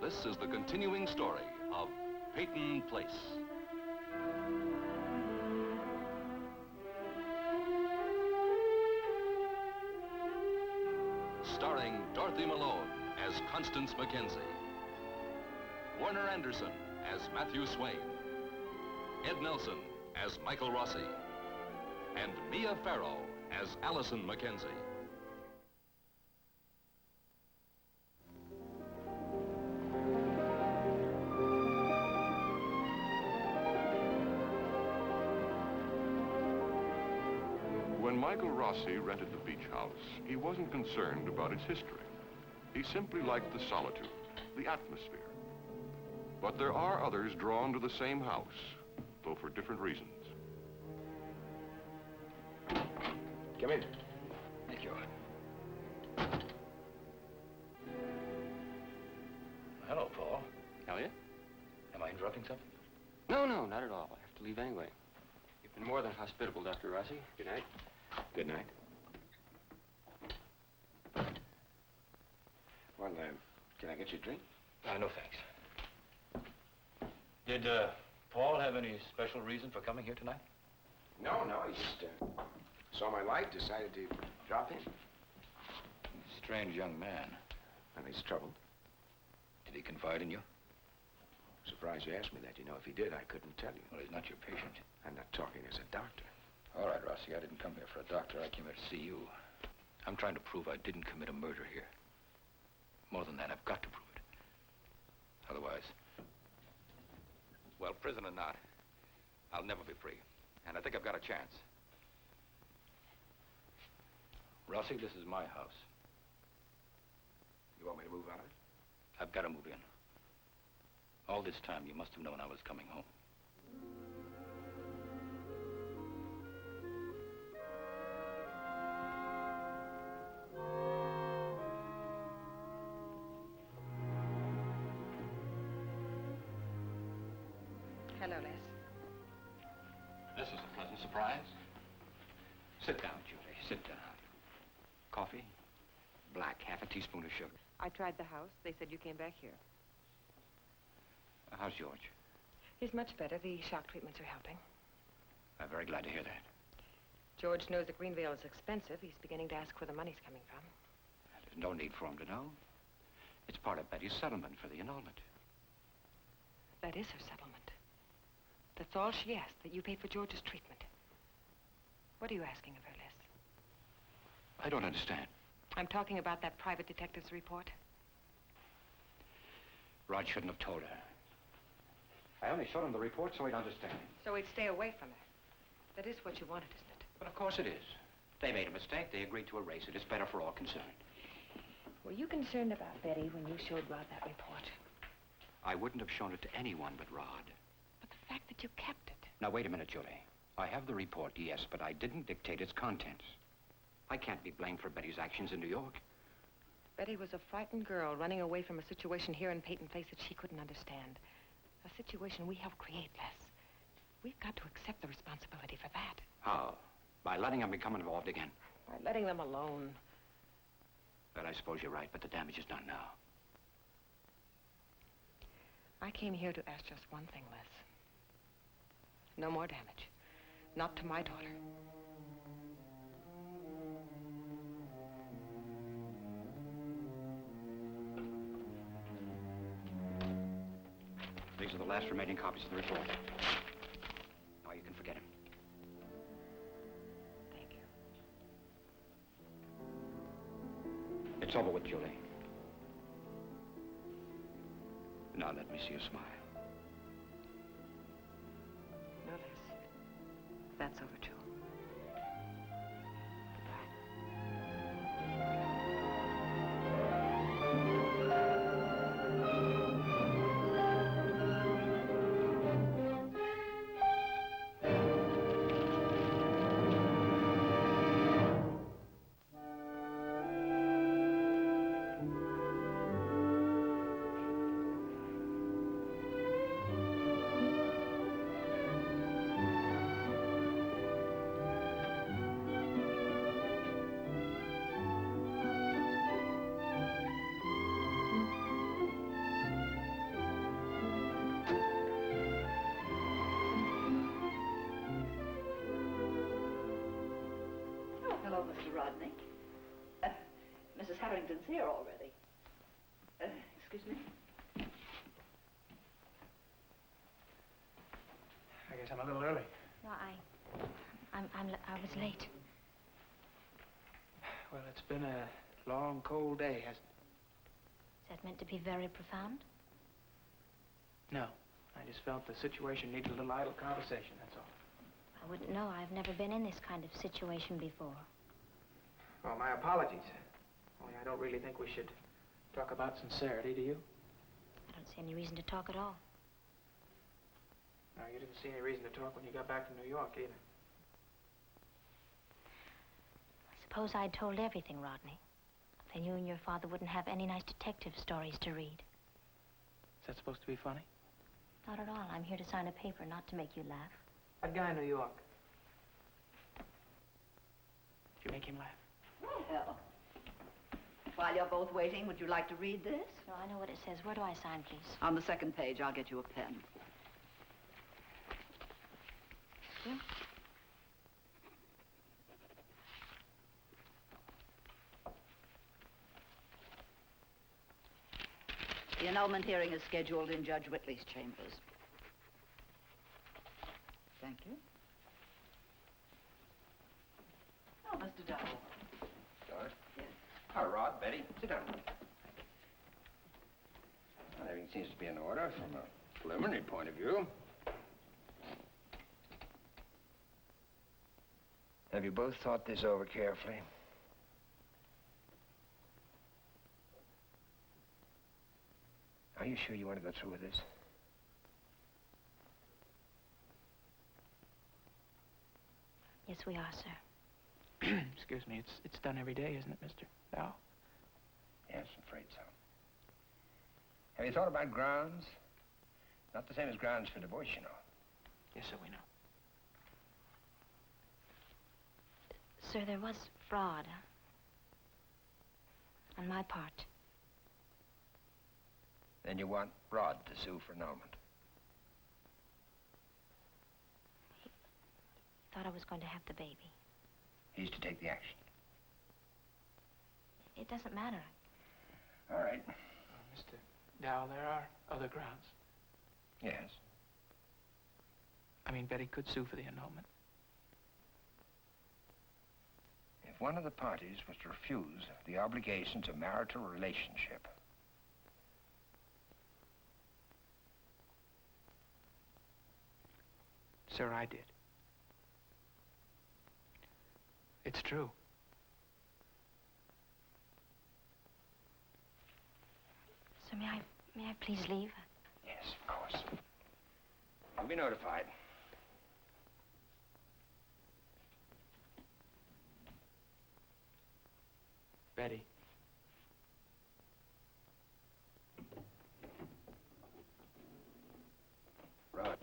This is the continuing story of Peyton Place. Starring Dorothy Malone as Constance Mackenzie, Warner Anderson as Matthew Swain, Ed Nelson as Michael Rossi, and Mia Farrow as Allison Mackenzie. When Michael Rossi rented the beach house, he wasn't concerned about its history. He simply liked the solitude, the atmosphere. But there are others drawn to the same house, though for different reasons. Come in. Thank you. Hello, Paul. Elliot? Am I interrupting something? No, not at all. I have to leave anyway. You've been more than hospitable, Dr. Rossi. Good night. Good night. Well, can I get you a drink? No, thanks. Did Paul have any special reason for coming here tonight? No, he just saw my light, decided to drop in. Strange young man. And he's troubled. Did he confide in you? Surprised you asked me that. You know, if he did, I couldn't tell you. Well, he's not your patient. I'm not talking as a doctor. All right, Rossi, I didn't come here for a doctor. I came here to see you. I'm trying to prove I didn't commit a murder here. More than that, I've got to prove it. Otherwise, well, prison or not, I'll never be free. And I think I've got a chance. Rossi, this is my house. You want me to move out? I've got to move in. All this time, you must have known I was coming home. Hello, Les. This is a pleasant surprise. Sit down, Julie. Sit down. Coffee? Black, half a teaspoon of sugar. I tried the house. They said you came back here. How's George? He's much better. The shock treatments are helping. I'm very glad to hear that. George knows that Greenvale is expensive. He's beginning to ask where the money's coming from. There's no need for him to know. It's part of Betty's settlement for the annulment. That is her settlement. That's all she asked, that you paid for George's treatment. What are you asking of her, Les? I don't understand. I'm talking about that private detective's report. Rod shouldn't have told her. I only showed him the report so he'd understand. So he'd stay away from her. That is what you wanted, isn't it? But of course it is. They made a mistake. They agreed to erase it. It's better for all concerned. Were you concerned about Betty when you showed Rod that report? I wouldn't have shown it to anyone but Rod. But the fact that you kept it. Now, wait a minute, Julie. I have the report, yes, but I didn't dictate its contents. I can't be blamed for Betty's actions in New York. Betty was a frightened girl running away from a situation here in Peyton Place that she couldn't understand. A situation we helped create, Les. We've got to accept the responsibility for that. How? By letting them become involved again? By letting them alone. Well, I suppose you're right, but the damage is done now. I came here to ask just one thing, Les. No more damage. Not to my daughter. These are the last remaining copies of the report. Now you can forget him. Thank you. It's over with, Julie. Now let me see you smile. No, Les. That's over, too. Goodbye. Rodney. Mrs. Harrington's here already. Excuse me? I guess I'm a little early. No, I was late. Well, it's been a long, cold day, hasn't it? Is that meant to be very profound? No. I just felt the situation needed a little idle conversation, that's all. I wouldn't know. I've never been in this kind of situation before. Well, my apologies. Only I don't really think we should talk about sincerity, do you? I don't see any reason to talk at all. No, you didn't see any reason to talk when you got back from New York, either. Suppose I'd told everything, Rodney. Then you and your father wouldn't have any nice detective stories to read. Is that supposed to be funny? Not at all. I'm here to sign a paper, not to make you laugh. That guy in New York. Did you make him laugh? Well, while you're both waiting, would you like to read this? No, I know what it says. Where do I sign, please? On the second page, I'll get you a pen. Yeah. The annulment hearing is scheduled in Judge Whitley's chambers. Thank you. Oh, Mr. Dowell. George? Yes. Hi, Rod, Betty. Sit down. Well, everything seems to be in order from a preliminary point of view. Have you both thought this over carefully? Are you sure you want to go through with this? Yes, we are, sir. Excuse me, it's done every day, isn't it, Mr. Dowell? Yes, I'm afraid so. Have you thought about grounds? Not the same as grounds for divorce, you know. Yes, sir, we know. Sir, there was fraud on my part. Then you want Rod to sue for annulment. He thought I was going to have the baby. He's to take the action. It doesn't matter. All right. Mr. Dowell, there are other grounds. Yes. I mean, Betty could sue for the annulment. If one of the parties was to refuse the obligations of marital relationship, Sir, I did. It's true. So may I please leave? yes, of course. You'll be notified. Betty. Rod,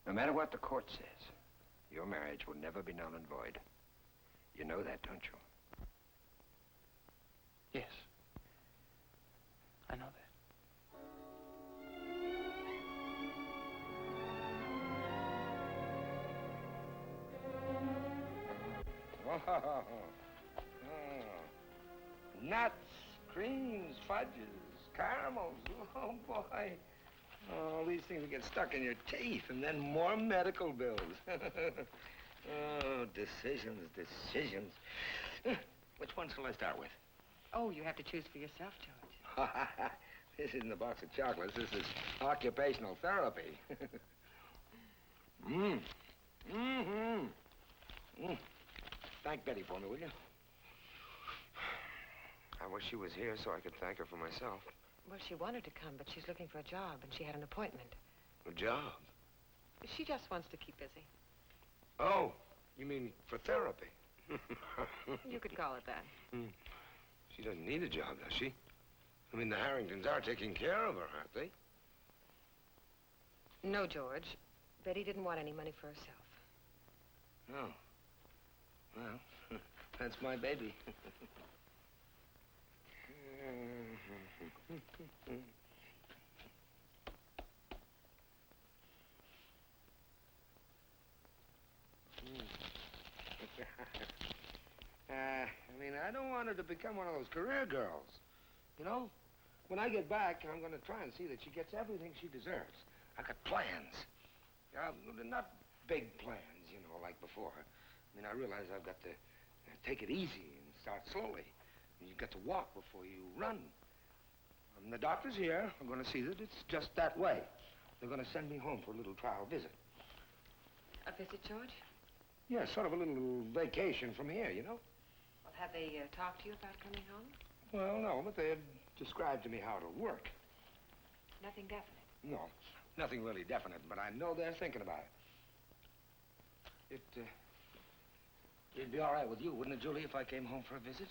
no matter what the court says, your marriage will never be null and void. You know that, don't you? Yes. I know that. Oh, nuts, creams, fudges, caramels. Oh, boy. All these things get stuck in your teeth, and then more medical bills. Oh, decisions. Which one shall I start with? Oh, you have to choose for yourself, George. This isn't a box of chocolates. This is occupational therapy. Thank Betty for me, will you? I wish she was here so I could thank her for myself. Well, she wanted to come, but she's looking for a job, and she had an appointment. A job? She just wants to keep busy. Oh, you mean for therapy? You could call it that. She doesn't need a job, does she? I mean, the Harringtons are taking care of her, aren't they? No, George. Betty didn't want any money for herself. Oh. Well, that's my baby. want her to become one of those career girls. You know? When I get back, I'm going to try and see that she gets everything she deserves. I got plans. They're not big plans, you know, like before. I mean, I realize I've got to take it easy and start slowly. You've got to walk before you run. And the doctors here are going to see that it's just that way. They're going to send me home for a little trial visit. A visit, George? Yeah, sort of a little vacation from here, you know? Well, have they talked to you about coming home? Well, no, but they had described to me how it'll work. Nothing definite? No, nothing really definite, but I know they're thinking about it. It'd be all right with you, wouldn't it, Julie, if I came home for a visit?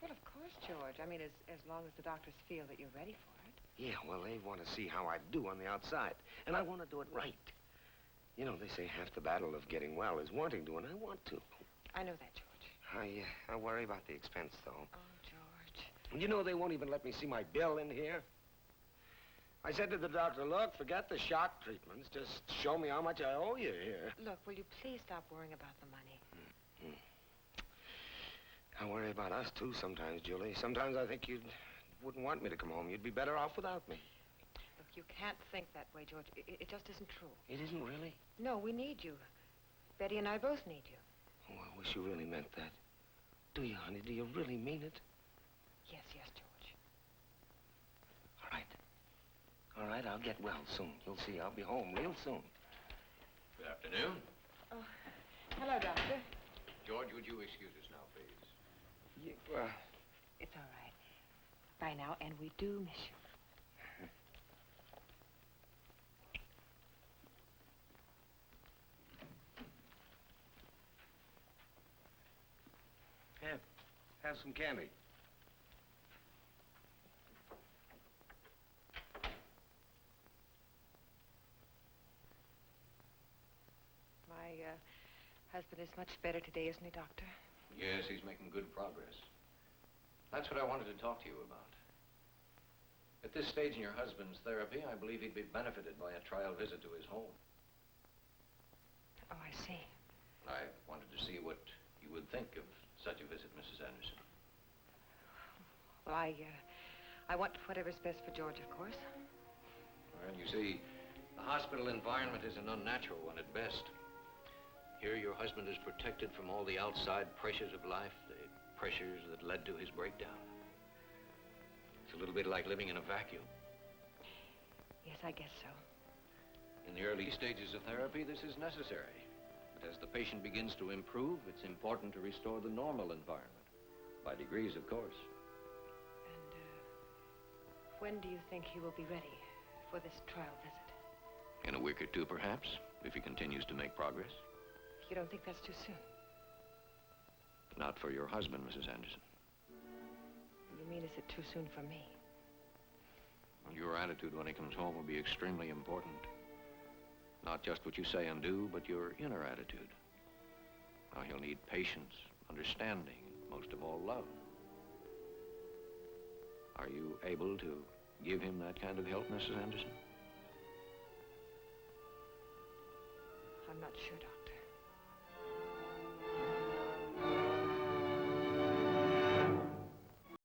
Well, of course, George. I mean, as long as the doctors feel that you're ready for it. Yeah, well, they want to see how I do on the outside, and I want to do it right. You know, they say half the battle of getting well is wanting to, and I want to. I know that, George. I worry about the expense, though. Oh, George. You know, they won't even let me see my bill in here. I said to the doctor, look, forget the shock treatments. Just show me how much I owe you here. Look, will you please stop worrying about the money? I worry about us, too, sometimes, Julie. Sometimes I think you wouldn't want me to come home. You'd be better off without me. Look, you can't think that way, George. It just isn't true. It isn't really? No, we need you. Betty and I both need you. Oh, I wish you really meant that. Do you, honey? Do you really mean it? Yes, George. All right. All right, I'll get well soon. You'll see, I'll be home real soon. Good afternoon. Oh, hello, Doctor. George, would you excuse us now, please? It's all right. Bye now, and we do miss you. Have some candy. My husband is much better today, isn't he, Doctor? Yes, he's making good progress. That's what I wanted to talk to you about. At this stage in your husband's therapy, I believe he'd be benefited by a trial visit to his home. Oh, I see. I wanted to see what you would think of such a visit, Mrs. Anderson. Well, I want whatever's best for George, of course. Well, you see, the hospital environment is an unnatural one at best. Here, your husband is protected from all the outside pressures of life, the pressures that led to his breakdown. It's a little bit like living in a vacuum. Yes, I guess so. In the early stages of therapy, this is necessary. But as the patient begins to improve, it's important to restore the normal environment. By degrees, of course. And, when do you think he will be ready for this trial visit? In a week or two, perhaps, if he continues to make progress. You don't think that's too soon? Not for your husband, Mrs. Anderson. You mean, is it too soon for me? Well, your attitude when he comes home will be extremely important. Not just what you say and do, but your inner attitude. Now, he'll need patience, understanding, and most of all, love. Are you able to give him that kind of help, Mrs. Anderson? I'm not sure, Doctor.